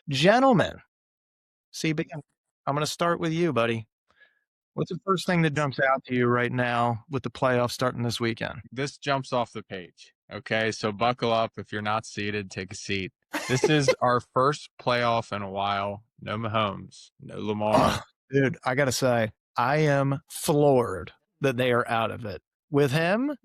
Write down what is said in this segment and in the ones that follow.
Gentlemen, CB, I'm going to start with you, buddy. What's the first thing that jumps out to you right now with the playoffs starting this weekend? This jumps off the page. Okay, so buckle up. If you're not seated, take a seat. This is our first playoff in a while. No Mahomes, no Oh, Lamar. dude, I got to say, I am floored that they are out of it. With him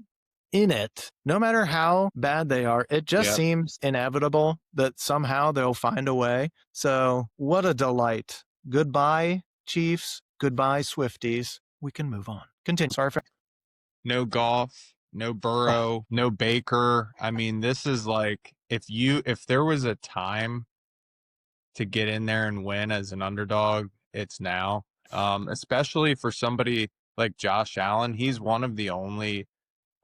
in it, no matter how bad they are, it just Yep. seems inevitable that somehow they'll find a way. So, what a delight. Goodbye, Chiefs. Goodbye, Swifties. We can move on. Continue. Sorry for. No Goff, no Burrow, no Baker. I mean, this is like if there was a time to get in there and win as an underdog, it's now. Especially for somebody like Josh Allen. He's one of the only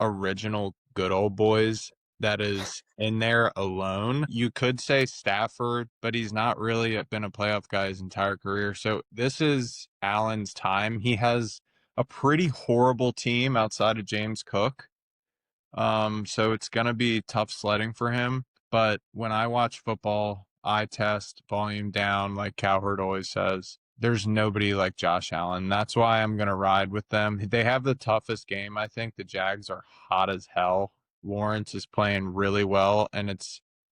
original good old boys that is in there alone. You could say Stafford, but he's not really been a playoff guy his entire career. So this is Allen's time. He has a pretty horrible team outside of James Cook. So it's going to be tough sledding for him. But when I watch football, eye test, volume down, like Cowherd always says. There's nobody like Josh Allen. That's why I'm going to ride with them. They have the toughest game. I think the Jags are hot as hell. Lawrence is playing really well, and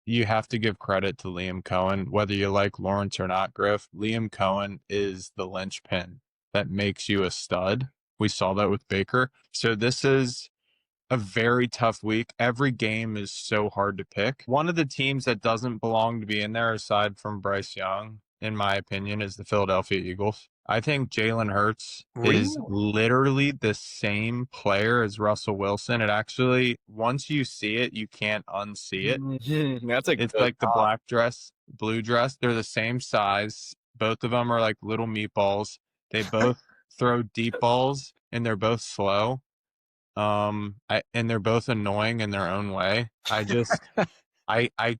you have to give credit to Liam Cohen, whether you like Lawrence or not, Griff. Liam Cohen is the linchpin that makes you a stud. We saw that with Baker. So this is a very tough week. Every game is so hard to pick. One of the teams that doesn't belong to be in there, aside from Bryce Young, in my opinion, is the Philadelphia Eagles. I think Jalen Hurts is Really? literally the same player as Russell Wilson. It actually, once you see it, you can't unsee it. That's a It's good like the black dress, blue dress. They're the same size. Both of them are like little meatballs. They both throw deep balls, and they're both slow. And they're both annoying in their own way. I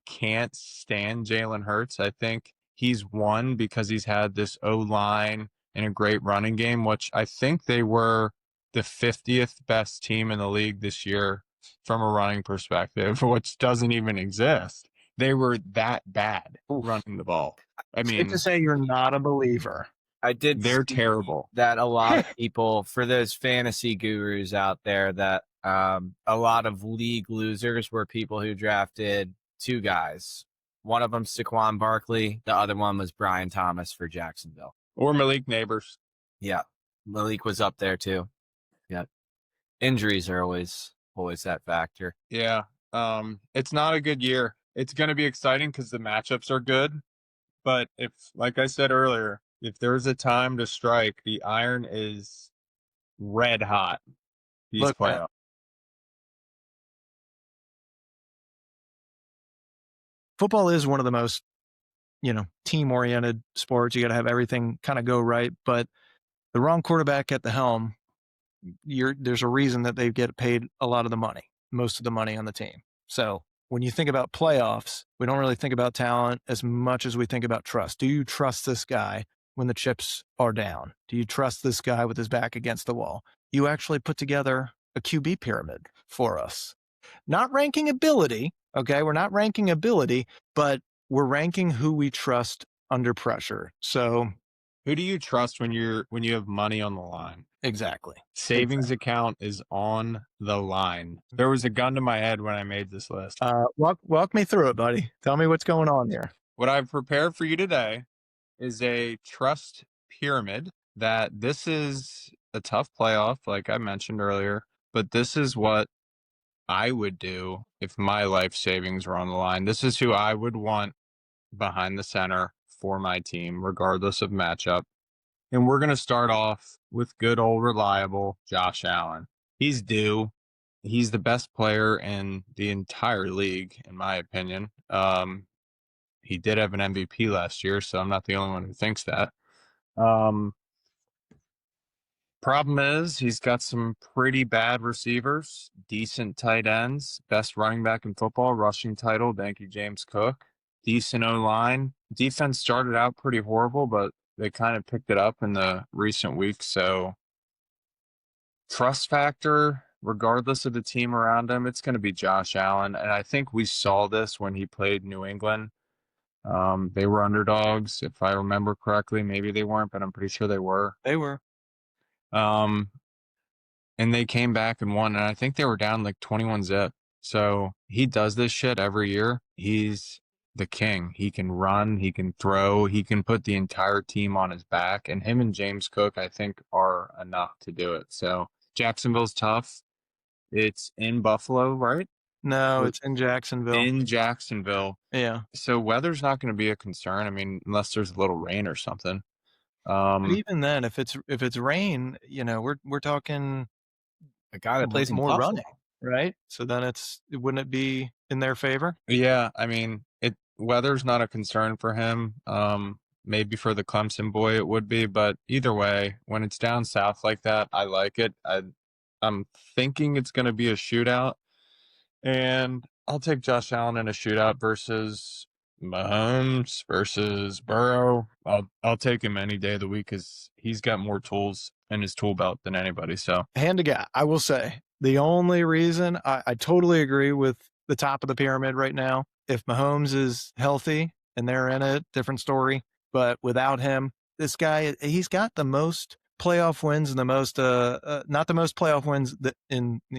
can't stand Jalen Hurts. I think he's won because he's had this O-line and a great running game, which I think they were the 50th best team in the league this year from a running perspective, which doesn't even exist. They were that bad Oof. running the ball. I Safe to mean, say you're not a believer. I did they're see terrible. that a lot of people, for those fantasy gurus out there, that a lot of league losers were people who drafted two guys. One of them, Saquon Barkley. The other one was Brian Thomas for Jacksonville. Or Malik Neighbors. Yeah, Malik was up there too. Yeah, injuries are always that factor. Yeah. It's not a good year. It's going to be exciting because the matchups are good. But if, like I said earlier, if there's a time to strike, the iron is red hot. These Look, man, playoffs. football is one of the most, team-oriented sports. You got to have everything kind of go right, but the wrong quarterback at the helm, there's a reason that they get paid a lot of the money, most of the money on the team. So when you think about playoffs, we don't really think about talent as much as we think about trust. Do you trust this guy when the chips are down? Do you trust this guy with his back against the wall? You actually put together a QB pyramid for us. Not ranking ability, okay? We're not ranking ability, but we're ranking who we trust under pressure. So Who do you trust when you have money on the line? exactly. Savings account is on the line. There was a gun to my head when I made this list. Walk me through it, buddy. Tell me what's going on here. What I've prepared for you today is a trust pyramid. That this is a tough playoff, like I mentioned earlier, but this is what I would do if my life savings were on the line. This is who I would want behind the center for my team, regardless of matchup. And we're going to start off with good old reliable Josh Allen. He's due. He's the best player in the entire league, in my opinion. He did have an MVP last year, so I'm not the only one who thinks that. Problem is, he's got some pretty bad receivers, decent tight ends, best running back in football, rushing title, thank you, James Cook. Decent O-line. Defense started out pretty horrible, but they kind of picked it up in the recent weeks. So trust factor, regardless of the team around him, it's going to be Josh Allen. And I think we saw this when he played New England. They were underdogs, if I remember correctly. Maybe they weren't, but I'm pretty sure they were. They were. And they came back and won, and I think they were down like 21-zip. So he does this shit every year. He's the king. He can run, he can throw, he can put the entire team on his back, and him and James Cook, I think, are enough to do it. So Jacksonville's tough. It's in Buffalo, right? No, it's in Jacksonville. In Jacksonville. Yeah. So weather's not going to be a concern. I mean, unless there's a little rain or something. But even then, if it's rain, we're talking A guy that plays in more Buffalo. running, right? So then wouldn't it be in their favor? Yeah, I mean, weather's not a concern for him. Maybe for the Clemson boy it would be, but either way, when it's down south like that, I like it. I'm thinking it's going to be a shootout, and I'll take Josh Allen in a shootout versus Mahomes versus Burrow. I'll take him any day of the week because he's got more tools in his tool belt than anybody. So Hand to God, I will say the only reason I totally agree with the top of the pyramid right now. If Mahomes is healthy and they're in it, different story. But without him, this guy, he's got the most playoff wins and the most, not the most playoff wins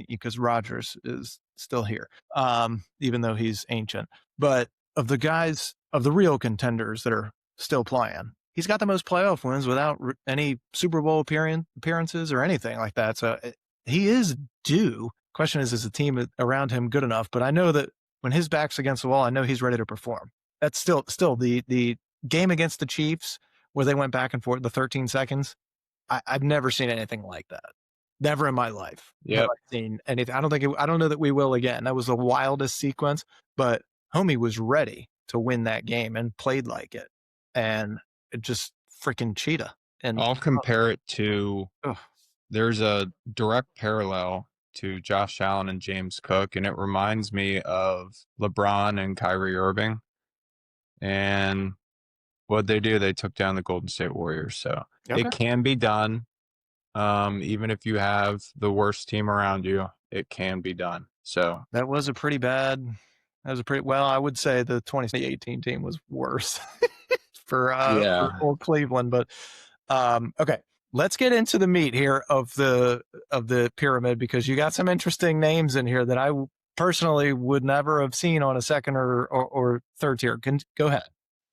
because Rodgers is still here, even though he's ancient. But of the guys, of the real contenders that are still playing, he's got the most playoff wins without any Super Bowl appearances or anything like that. So he is due. Question is the team around him good enough? But I know that when his back's against the wall, I know he's ready to perform. That's still the game against the Chiefs where they went back and forth the 13 seconds. I've never seen anything like that. Never in my life. Yeah, have I seen anything. I don't know that we will again. That was the wildest sequence, but homie was ready to win that game and played like it. And it just freaking cheetah. And I'll compare it to, there's a direct parallel to Josh Allen and James Cook, and it reminds me of LeBron and Kyrie Irving. And what they do, they took down the Golden State Warriors. So it can be done. Even if you have the worst team around you, it can be done. So that was a pretty bad. Well, I would say the 2018 team was worse for old Cleveland. But okay, let's get into the meat here of the pyramid, because you got some interesting names in here that I personally would never have seen on a second or third tier. Go ahead.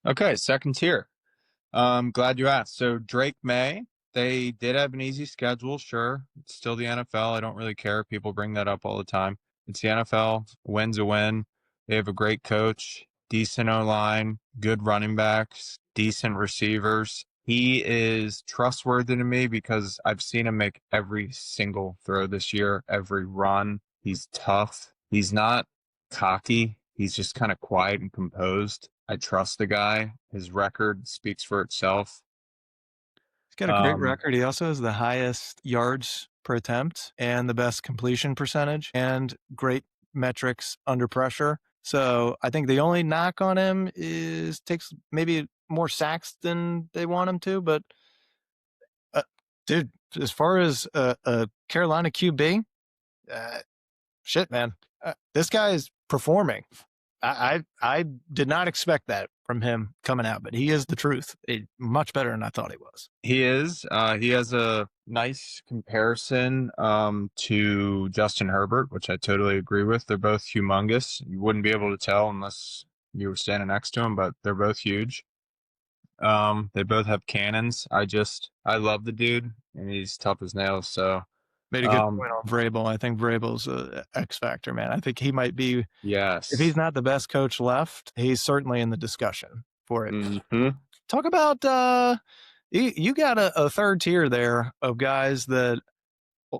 Okay, second tier. Glad you asked. So Drake May, they did have an easy schedule, sure. It's still the NFL. I don't really care. People bring that up all the time. It's the NFL. Win's a win. They have a great coach, decent O-line, good running backs, decent receivers. He is trustworthy to me because I've seen him make every single throw this year, every run. He's tough. He's not cocky. He's just kind of quiet and composed. I trust the guy. His record speaks for itself. He's got a great record. He also has the highest yards per attempt and the best completion percentage and great metrics under pressure. So I think the only knock on him is takes maybe more sacks than they want him to. But dude, as far as a Carolina QB, shit, man, this guy is performing. I did not expect that from him coming out, but he is the truth. Much better than I thought he was. He is. He has a nice comparison to Justin Herbert, which I totally agree with. They're both humongous. You wouldn't be able to tell unless you were standing next to him, but they're both huge. They both have cannons. I love the dude, and he's tough as nails. So made a good point on Vrabel. I think Vrabel's a X factor, man. I think he might be. Yes. If he's not the best coach left, he's certainly in the discussion for it. Mm-hmm. Talk about you got a third tier there of guys that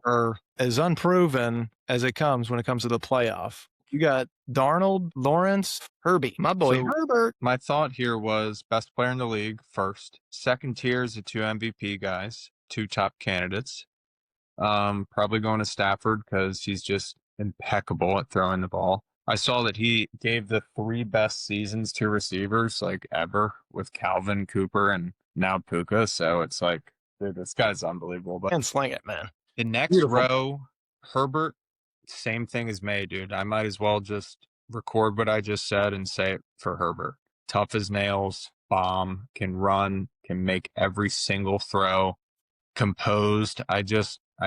are as unproven as it comes when it comes to the playoff. You got Darnold, Lawrence, Herbie, my boy Herbert. My thought here was best player in the league first. Second tier is the 2 MVP guys, 2 top candidates. Probably going to Stafford because he's just impeccable at throwing the ball. I saw that he gave the 3 best seasons to receivers like ever with Calvin, Cooper, and now Puka. So it's like, dude, this guy's unbelievable. But and sling it, man. The next row, Herbert, same thing as May, dude. I might as well just record what I just said and say it for Herbert. tough as nails, bomb, can run, can make every single throw, composed. I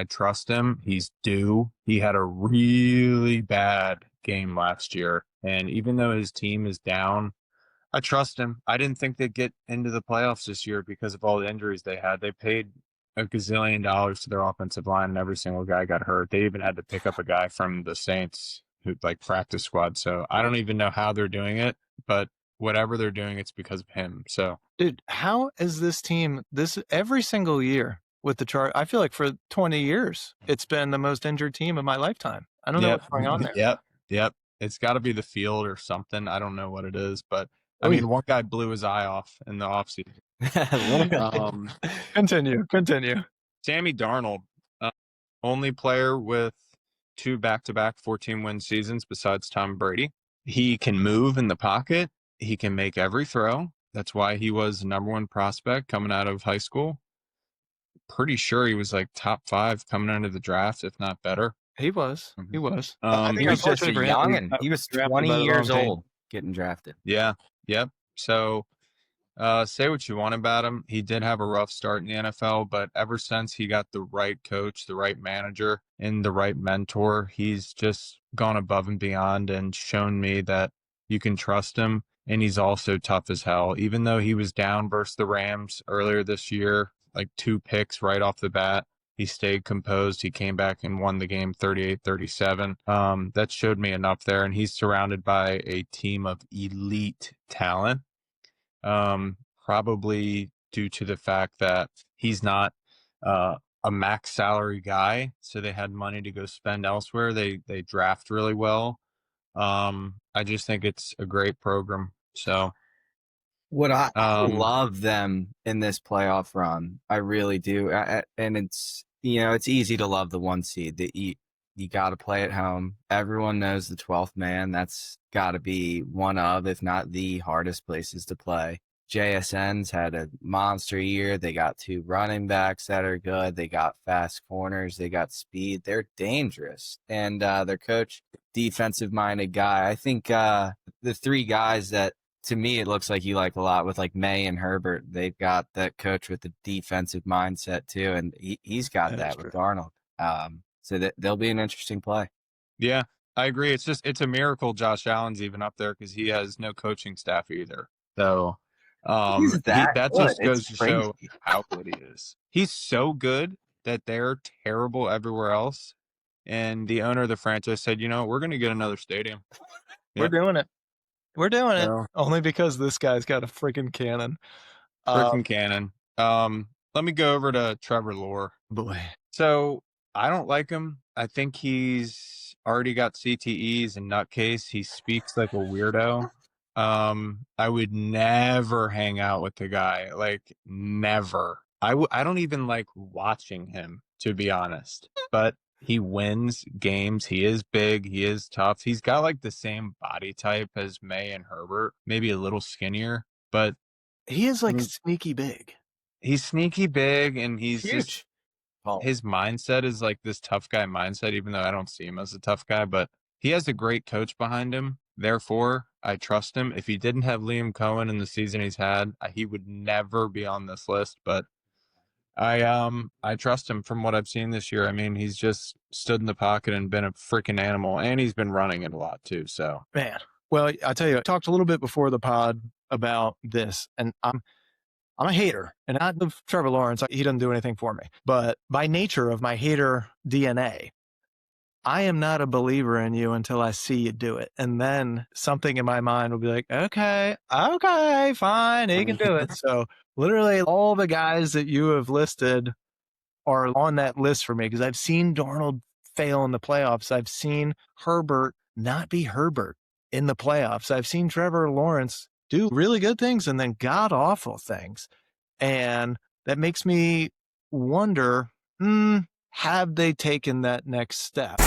trust him. He's due. He had a really bad game last year. And even though his team is down, I trust him. I didn't think they'd get into the playoffs this year because of all the injuries they had. They paid a gazillion dollars to their offensive line, and every single guy got hurt. They even had to pick up a guy from the Saints who like practice squad. So I don't even know how they're doing it, but whatever they're doing, it's because of him. So, dude, how is this team this every single year with the chart? I feel like for 20 years, it's been the most injured team of my lifetime. I don't know what's going on there. Yep. It's got to be the field or something. I don't know what it is, but I mean, one guy blew his eye off in the offseason. Continue. Sammy Darnold, only player with 2 back-to-back 14-win seasons besides Tom Brady. He can move in the pocket. He can make every throw. That's why he was the #1 prospect coming out of high school. Pretty sure he was like top 5 coming into the draft, if not better. He was. He was just a youngin'. He was 20 years old getting drafted. Yeah. Yep. So say what you want about him. He did have a rough start in the NFL, but ever since he got the right coach, the right manager, and the right mentor, he's just gone above and beyond and shown me that you can trust him. And he's also tough as hell. Even though he was down versus the Rams earlier this year, like 2 picks right off the bat, he stayed composed. He came back and won the game 38-37. That showed me enough there. And he's surrounded by a team of elite talent, probably due to the fact that he's not a max salary guy. So they had money to go spend elsewhere. They draft really well. I just think it's a great program. So what I love them in this playoff run. I really do. And it's, it's easy to love the 1 seed. That you got to play at home. Everyone knows the 12th man. That's got to be one of, if not the hardest places to play. JSN's had a monster year. They got 2 running backs that are good. They got fast corners. They got speed. They're dangerous. And their coach, defensive-minded guy. I think the 3 guys that, to me, it looks like you like a lot with like May and Herbert. They've got that coach with the defensive mindset too, and he's got that with Darnold. So that they'll be an interesting play. Yeah, I agree. It's a miracle Josh Allen's even up there because he has no coaching staff either. So that just goes to show how good he is. He's so good that they're terrible everywhere else. And the owner of the franchise said, we're going to get another stadium. Yep. We're doing it only because this guy's got a freaking cannon. Cannon. Let me go over to Trevor Lawrence. Boy. So I don't like him. I think he's already got CTEs and nutcase. He speaks like a weirdo. I would never hang out with the guy. Like, never. I don't even like watching him, to be honest. But he wins games. He is big. He is tough. He's got like the same body type as May and Herbert, maybe a little skinnier, but he is like sneaky big. He's sneaky big, and he's huge. Just, his mindset is like this tough guy mindset, even though I don't see him as a tough guy, but he has a great coach behind him. Therefore, I trust him. If he didn't have Liam Cohen in the season he's had, he would never be on this list, but I trust him from what I've seen this year. I mean, he's just stood in the pocket and been a freaking animal, and he's been running it a lot too. So, man, well, I tell you, I talked a little bit before the pod about this, and I'm a hater, and not of Trevor Lawrence. He doesn't do anything for me, but by nature of my hater DNA, I am not a believer in you until I see you do it. And then something in my mind will be like, okay, fine, he can do it. So literally all the guys that you have listed are on that list for me because I've seen Darnold fail in the playoffs. I've seen Herbert not be Herbert in the playoffs. I've seen Trevor Lawrence do really good things and then god-awful things. And that makes me wonder, have they taken that next step?